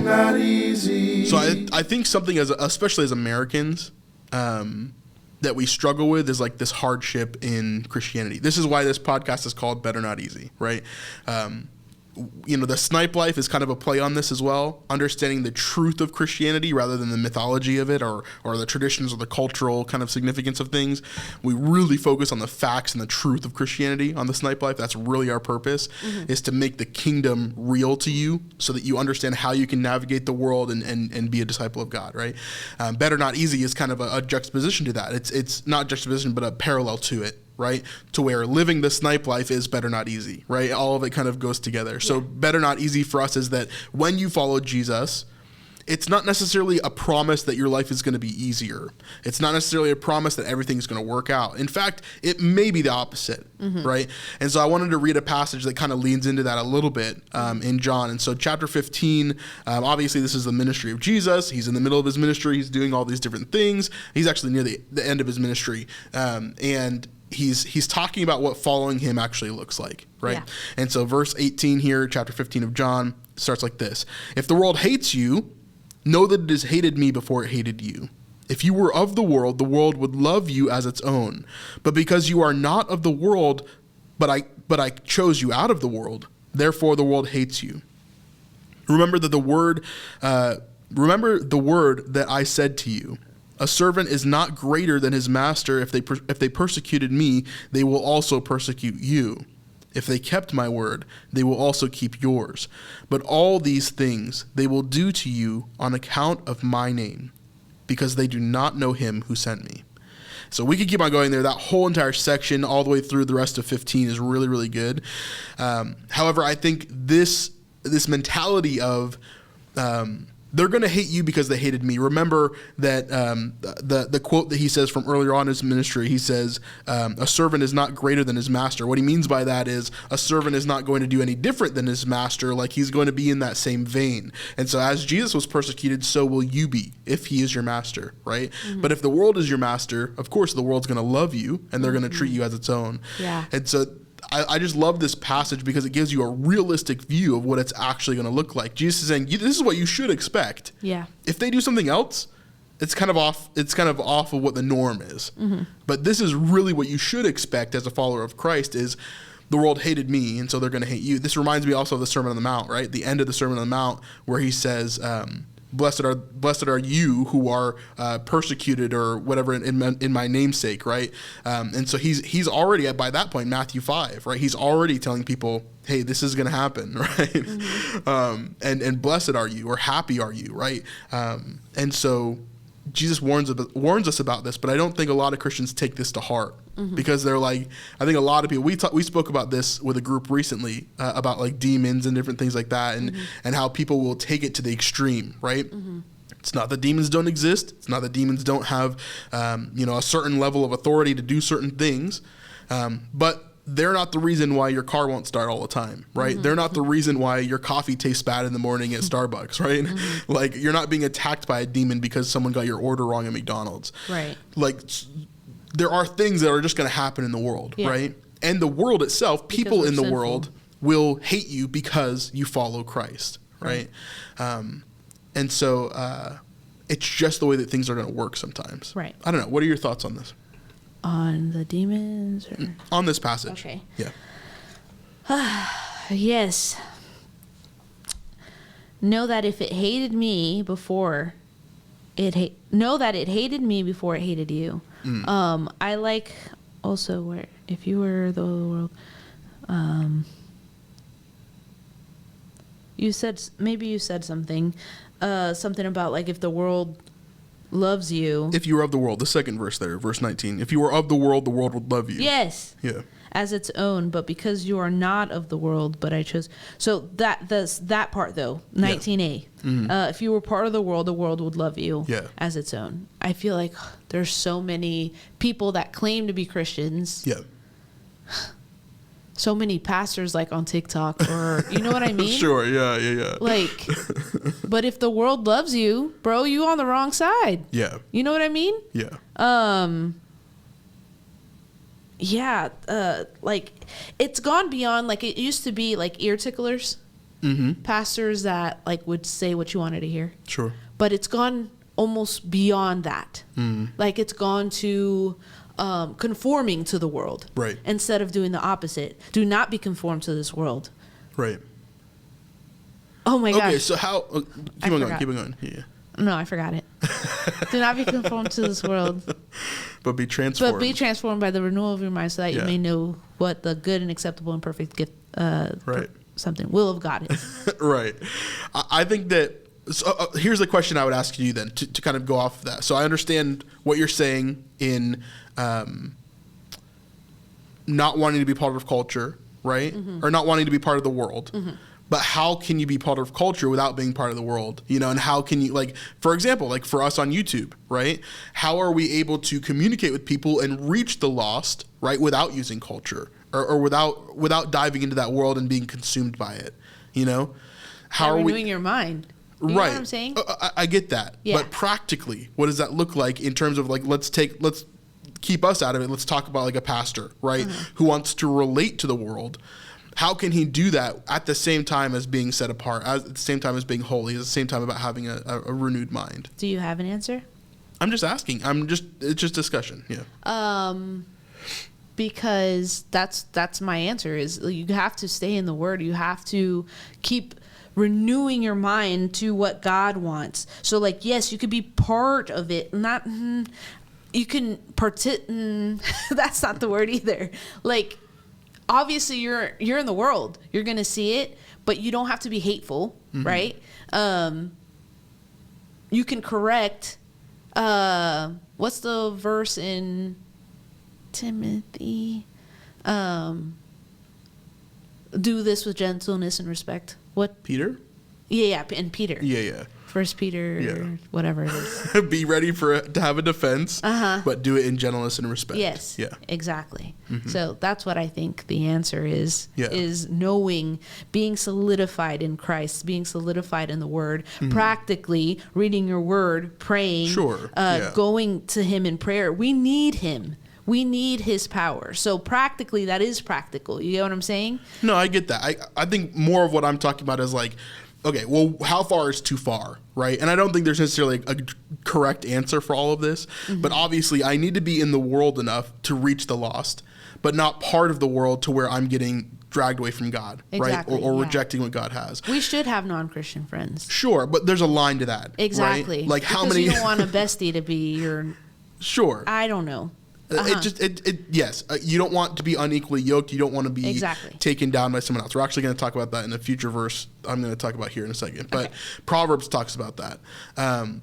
not easy. So I think something especially as Americans, that we struggle with is like this hardship in Christianity. This is why this podcast is called Better Not Easy, right? The Snipe Life is kind of a play on this as well, understanding the truth of Christianity rather than the mythology of it or the traditions or the cultural kind of significance of things. We really focus on the facts and the truth of Christianity on the Snipe Life. That's really our purpose, is to make the kingdom real to you so that you understand how you can navigate the world and be a disciple of God, right? Better Not Easy is kind of a juxtaposition to that. It's not juxtaposition, but a parallel to it, right? To where living the Snipe Life is better not easy, right? All of it kind of goes together. So better not easy for us is that when you follow Jesus, it's not necessarily a promise that your life is going to be easier. It's not necessarily a promise that everything's going to work out. In fact, it may be the opposite, right? And so I wanted to read a passage that kind of leans into that a little bit in John. And so chapter 15, obviously this is the ministry of Jesus. He's in the middle of his ministry. He's doing all these different things. He's actually near the end of his ministry. And he's talking about what following him actually looks like, right? Yeah. And so verse 18 here, chapter 15 of John, starts like this. If the world hates you, know that it has hated me before it hated you. If you were of the world would love you as its own. But because you are not of the world, but I chose you out of the world, therefore the world hates you. Remember the word that I said to you. A servant is not greater than his master. If they persecuted me, they will also persecute you. If they kept my word, they will also keep yours. But all these things they will do to you on account of my name, because they do not know him who sent me. So we could keep on going there. That whole entire section, all the way through the rest of 15, is really, really good. However, I think this mentality of they're going to hate you because they hated me. Remember that the quote that he says from earlier on in his ministry, he says, a servant is not greater than his master. What he means by that is a servant is not going to do any different than his master, like he's going to be in that same vein. And so as Jesus was persecuted, so will you be if he is your master, right? But if the world is your master, of course the world's going to love you and they're going to treat you as its own. Yeah. And so I just love this passage because it gives you a realistic view of what it's actually going to look like. Jesus is saying, this is what you should expect. Yeah. If they do something else, it's kind of off of what the norm is. But this is really what you should expect as a follower of Christ is the world hated me, and so they're going to hate you. This reminds me also of the Sermon on the Mount, right? The end of the Sermon on the Mount where he says, blessed are you who are persecuted or whatever in my namesake, right? And so he's already by that point, Matthew 5, right? He's already telling people, hey, this is going to happen, right? And blessed are you, or happy are you, right? And so Jesus warns us about this, but I don't think a lot of Christians take this to heart because they're like, I think a lot of people, we spoke about this with a group recently about like demons and different things like that and how people will take it to the extreme, right? It's not that demons don't exist. It's not that demons don't have, a certain level of authority to do certain things, but they're not the reason why your car won't start all the time, right? They're not the reason why your coffee tastes bad in the morning at Starbucks, right? Like you're not being attacked by a demon because someone got your order wrong at McDonald's. Right. Like there are things that are just going to happen in the world, right? And the world itself, people in the world will hate you because you follow Christ, right? And so it's just the way that things are going to work sometimes. Right. I don't know. What are your thoughts on this? On the demons? Or? On this passage. Okay. Yeah. Yes. Know that if it hated me before know that it hated me before it hated you. I like also where if you were the world, you said something about like if the world loves you. If you were of the world, the second verse there, verse 19. If you were of the world would love you. Yes. Yeah. As its own, but because you are not of the world, but I chose. So that part though, 19a. Yeah. If you were part of the world would love you as its own. I feel like there's so many people that claim to be Christians. Yeah. So many pastors like on TikTok or you know what I mean? Sure, yeah. Like, but if the world loves you, bro, you on the wrong side. Yeah. You know what I mean? Yeah. Like it's gone beyond, like it used to be like ear ticklers. pastors that like would say what you wanted to hear. Sure. But it's gone almost beyond that. Like it's gone to conforming to the world. Right. Instead of doing the opposite. Do not be conformed to this world. Right. Oh my gosh. Okay, so how... keep on going. Yeah. No, I forgot it. Do not be conformed to this world. But be transformed. But be transformed by the renewal of your mind so that you may know what the good and acceptable and perfect gift, will of God is. Right. I think that... So, here's the question I would ask you then to kind of go off of that. So I understand what you're saying in not wanting to be part of culture, right? Or not wanting to be part of the world. But how can you be part of culture without being part of the world? You know, and how can you, like, for example, like for us on YouTube, right? How are we able to communicate with people and reach the lost, right, without using culture or without diving into that world and being consumed by it? You know, how are renewing your mind? You know what I'm saying? I get that. Yeah. But practically, what does that look like in terms of like, let's keep us out of it. Let's talk about like a pastor, right? Who wants to relate to the world. How can he do that at the same time as being set apart, at the same time as being holy, at the same time about having a renewed mind? Do you have an answer? I'm just asking. It's just discussion. Yeah. Because that's my answer is you have to stay in the Word. You have to keep renewing your mind to what God wants. So like, yes, you could be part of it. Not, you can that's not the word either. Like, obviously you're in the world, you're going to see it, but you don't have to be hateful, right? You can correct, what's the verse in Timothy? Do this with gentleness and respect. What? Peter? Yeah, and Peter. Yeah. First Peter, whatever it is. Be ready to have a defense, but do it in gentleness and respect. Yes. Yeah. Exactly. So that's what I think the answer is knowing, being solidified in Christ, being solidified in the Word, practically reading your Word, praying, going to Him in prayer. We need Him. We need His power. So practically, that is practical. You get what I'm saying? No, I get that. I think more of what I'm talking about is like, okay, well, how far is too far, right? And I don't think there's necessarily a correct answer for all of this. But obviously, I need to be in the world enough to reach the lost, but not part of the world to where I'm getting dragged away from God, exactly, right? Or rejecting what God has. We should have non-Christian friends. Sure, but there's a line to that. Exactly. Right? Like how because many... you don't want a bestie to be your... Sure. I don't know. Yes. You don't want to be unequally yoked. You don't want to be exactly taken down by someone else. We're actually going to talk about that in a future verse I'm going to talk about here in a second. But Proverbs talks about that.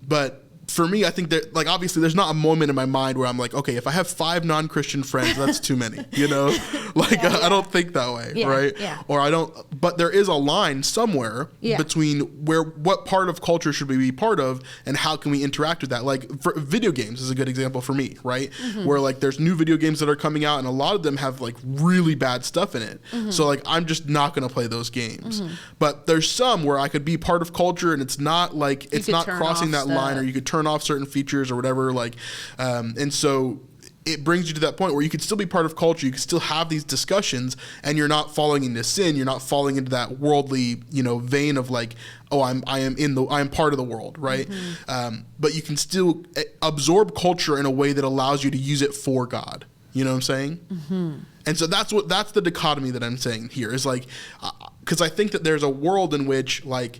But for me, I think that, like, obviously there's not a moment in my mind where I'm like, okay, if I have 5 non-Christian friends, that's too many, you know? Like, I don't think that way, right? Yeah. Or I don't, but there is a line somewhere between what part of culture should we be part of and how can we interact with that? Like, for video games is a good example for me, right? Where, like, there's new video games that are coming out and a lot of them have, like, really bad stuff in it. So, like, I'm just not going to play those games. But there's some where I could be part of culture and it's not, like, it's not crossing that line, or you could turn off certain features or whatever, like, and so it brings you to that point where you could still be part of culture, you could still have these discussions, and you're not falling into sin, you're not falling into that worldly, vein of like, oh, I am part of the world, right? But you can still absorb culture in a way that allows you to use it for God. You know what I'm saying? And so that's the dichotomy that I'm saying here is like, because I think that there's a world in which like.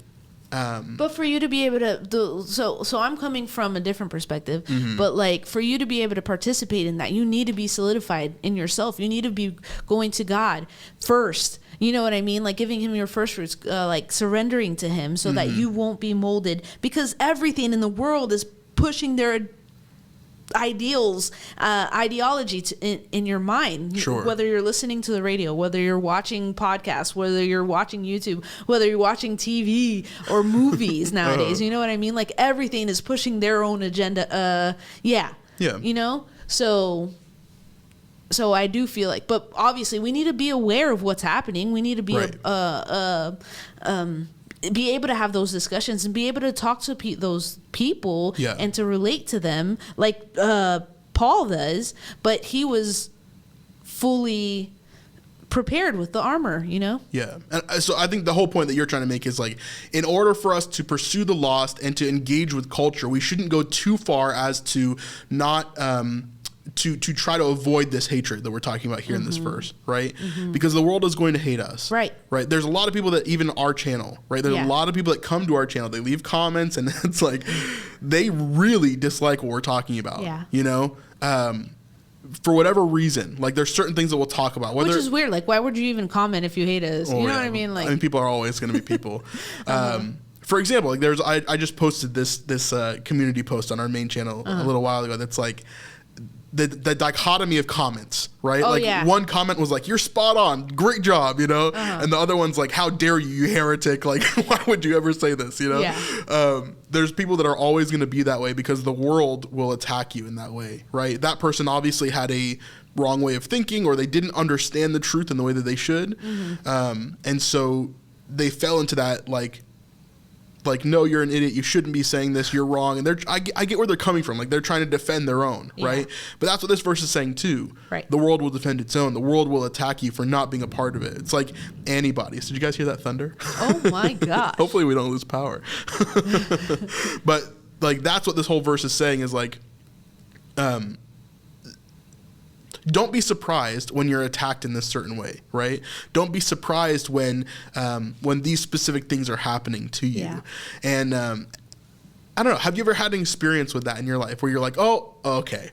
But for you to be able to do, so I'm coming from a different perspective, but like for you to be able to participate in that, you need to be solidified in yourself. You need to be going to God first. You know what I mean? Like giving Him your first fruits, like surrendering to Him so that you won't be molded, because everything in the world is pushing their ideology in your mind. Sure. Whether you're listening to the radio, whether you're watching podcasts, whether you're watching YouTube, whether you're watching TV or movies nowadays, you know what I mean? Like everything is pushing their own agenda. Yeah. So I do feel like, but obviously we need to be aware of what's happening. We need to be be able to have those discussions and be able to talk to those people and to relate to them like Paul does, but he was fully prepared with the armor, you know? Yeah. And so I think the whole point that you're trying to make is like, in order for us to pursue the lost and to engage with culture, we shouldn't go too far as to not, to try to avoid this hatred that we're talking about here in this verse, right? Because the world is going to hate us. Right. Right. There's a lot of people that even our channel, right? There's a lot of people that come to our channel, they leave comments, and it's like, they really dislike what we're talking about, you know? For whatever reason, like there's certain things that we'll talk about. Which is weird. Like, why would you even comment if you hate us? You know what I mean? Like, I mean, people are always going to be people. For example, like I just posted this community post on our main channel a little while ago. That's like the dichotomy of comments, right? One comment was like, "You're spot on, great job," you know, and the other one's like, "How dare you, you heretic? Like, why would you ever say this?" You know, there's people that are always going to be that way because the world will attack you in that way, right? That person obviously had a wrong way of thinking, or they didn't understand the truth in the way that they should, and so they fell into that like, no, you're an idiot, you shouldn't be saying this, you're wrong. And I get where they're coming from. Like, they're trying to defend their own, right? But that's what this verse is saying too. Right. The world will defend its own. The world will attack you for not being a part of it. It's like antibodies. Did you guys hear that thunder? Oh my gosh. Hopefully we don't lose power. But like, that's what this whole verse is saying is like, don't be surprised when you're attacked in this certain way, right? Don't be surprised when these specific things are happening to you. Yeah. And I don't know. Have you ever had an experience with that in your life where you're like, oh, okay,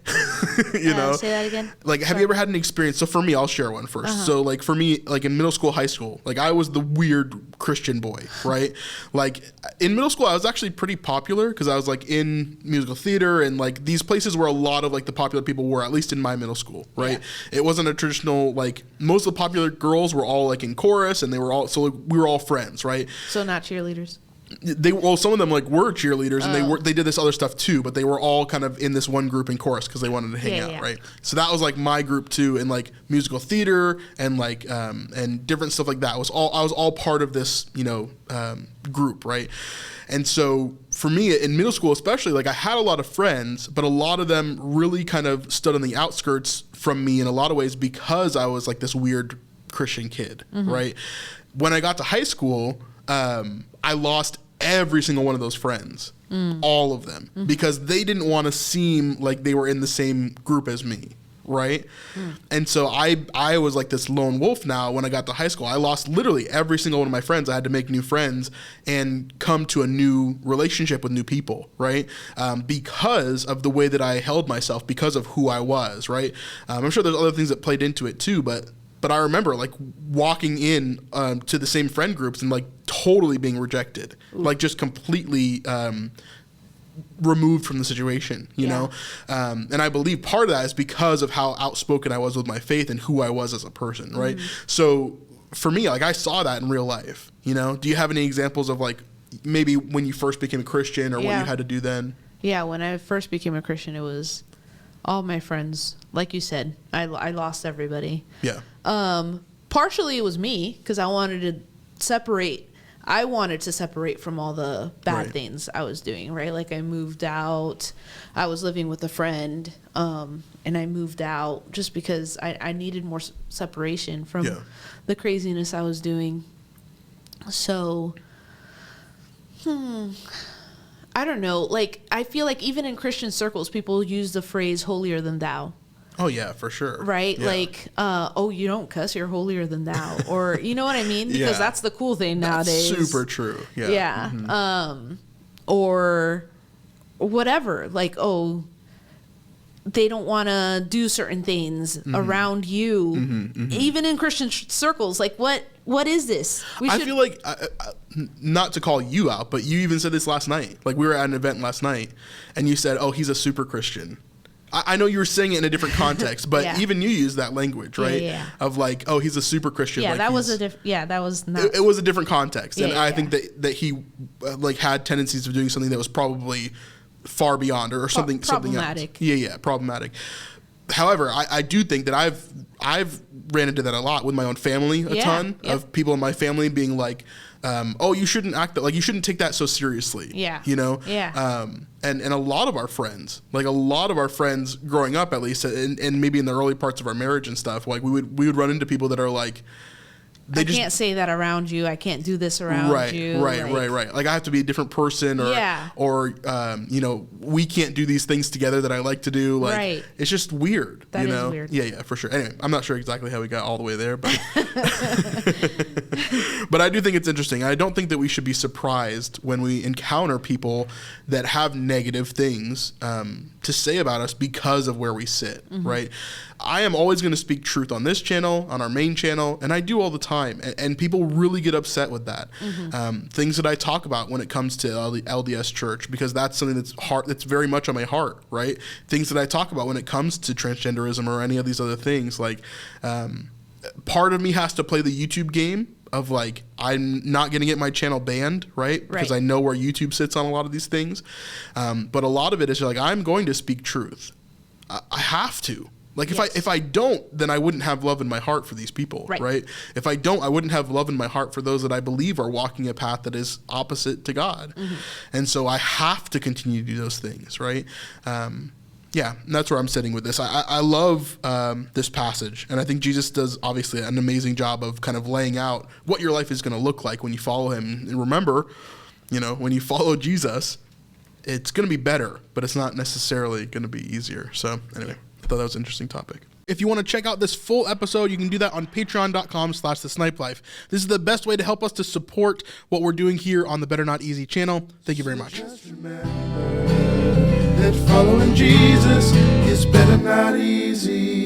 you know? Say that again. Like, have you ever had an experience? So for me, I'll share one first. So like for me, like in middle school, high school, like I was the weird Christian boy, right? Like in middle school, I was actually pretty popular because I was like in musical theater and like these places where a lot of like the popular people were, at least in my middle school, right? Yeah. It wasn't a traditional, like most of the popular girls were all like in chorus and they were all, so like, we were all friends, right? So not cheerleaders. Some of them like were cheerleaders and they did this other stuff too, but they were all kind of in this one group in chorus because they wanted to hang out, right? So that was like my group too, and like musical theater and like and different stuff like that. I was all part of this, you know, group, right? And so for me in middle school especially, like I had a lot of friends, but a lot of them really kind of stood on the outskirts from me in a lot of ways because I was like this weird Christian kid, right? When I got to high school, I lost every single one of those friends, all of them, because they didn't want to seem like they were in the same group as me, right? And so I was like this lone wolf now when I got to high school. I lost literally every single one of my friends. I had to make new friends and come to a new relationship with new people, right? Because of the way that I held myself, because of who I was, right? I'm sure there's other things that played into it too, but I remember like walking in to the same friend groups and like totally being rejected, like just completely removed from the situation, you know? And I believe part of that is because of how outspoken I was with my faith and who I was as a person, right? So for me, like I saw that in real life, you know? Do you have any examples of like maybe when you first became a Christian or what you had to do then? Yeah, when I first became a Christian, it was all my friends. Like you said, I lost everybody. Yeah. Partially it was me because I wanted to separate from all the bad things I was doing, right? Like I moved out, I was living with a friend, and I moved out just because I needed more separation from the craziness I was doing. So, I don't know. Like, I feel like even in Christian circles, people use the phrase holier than thou. Oh, yeah, for sure. Right? Yeah. Like, oh, you don't cuss, you're holier than thou. Or, you know what I mean? Because that's the cool thing nowadays. That's super true. Yeah. Yeah. Or whatever. Like, oh, they don't want to do certain things around you. Even in Christian circles. Like, what is this? I feel like, not to call you out, but you even said this last night. Like, we were at an event last night, and you said, oh, he's a super Christian. I know you were saying it in a different context, but even you used that language, right? Yeah. Of like, oh, he's a super Christian. Yeah, like that was that was not. It was a different context, and I think that he like had tendencies of doing something that was probably far beyond or something else. Problematic. Yeah, problematic. However, I do think that I've ran into that a lot with my own family, a ton of people in my family being like, oh, you shouldn't act like you shouldn't take that so seriously. Yeah. You know? Yeah. And a lot of our friends, growing up at least, and maybe in the early parts of our marriage and stuff, like we would run into people that are like, I can't say that around you. I can't do this around you. Right. Like I have to be a different person, or you know, we can't do these things together that I like to do. Like it's just weird. That you is know? weird. Yeah, for sure. Anyway, I'm not sure exactly how we got all the way there, but but I do think it's interesting. I don't think that we should be surprised when we encounter people that have negative things to say about us because of where we sit. Right. I am always going to speak truth on this channel, on our main channel, and I do all the time. And people really get upset with that. Things that I talk about when it comes to LDS Church, because that's something that's very much on my heart, right? Things that I talk about when it comes to transgenderism or any of these other things. Like, part of me has to play the YouTube game of like, I'm not going to get my channel banned, right? Because I know where YouTube sits on a lot of these things. But a lot of it is like, I'm going to speak truth. I have to. Like if I don't, then I wouldn't have love in my heart for these people, right? If I don't, I wouldn't have love in my heart for those that I believe are walking a path that is opposite to God. And so I have to continue to do those things, right? And that's where I'm sitting with this. I love this passage, and I think Jesus does obviously an amazing job of kind of laying out what your life is going to look like when you follow him. And remember, you know, when you follow Jesus, it's going to be better, but it's not necessarily going to be easier. So anyway. I thought that was an interesting topic. If you want to check out this full episode, you can do that on patreon.com/thesnipelife. This is the best way to help us to support what we're doing here on the Better Not Easy channel. Thank you very much. Just remember that following Jesus is better not easy.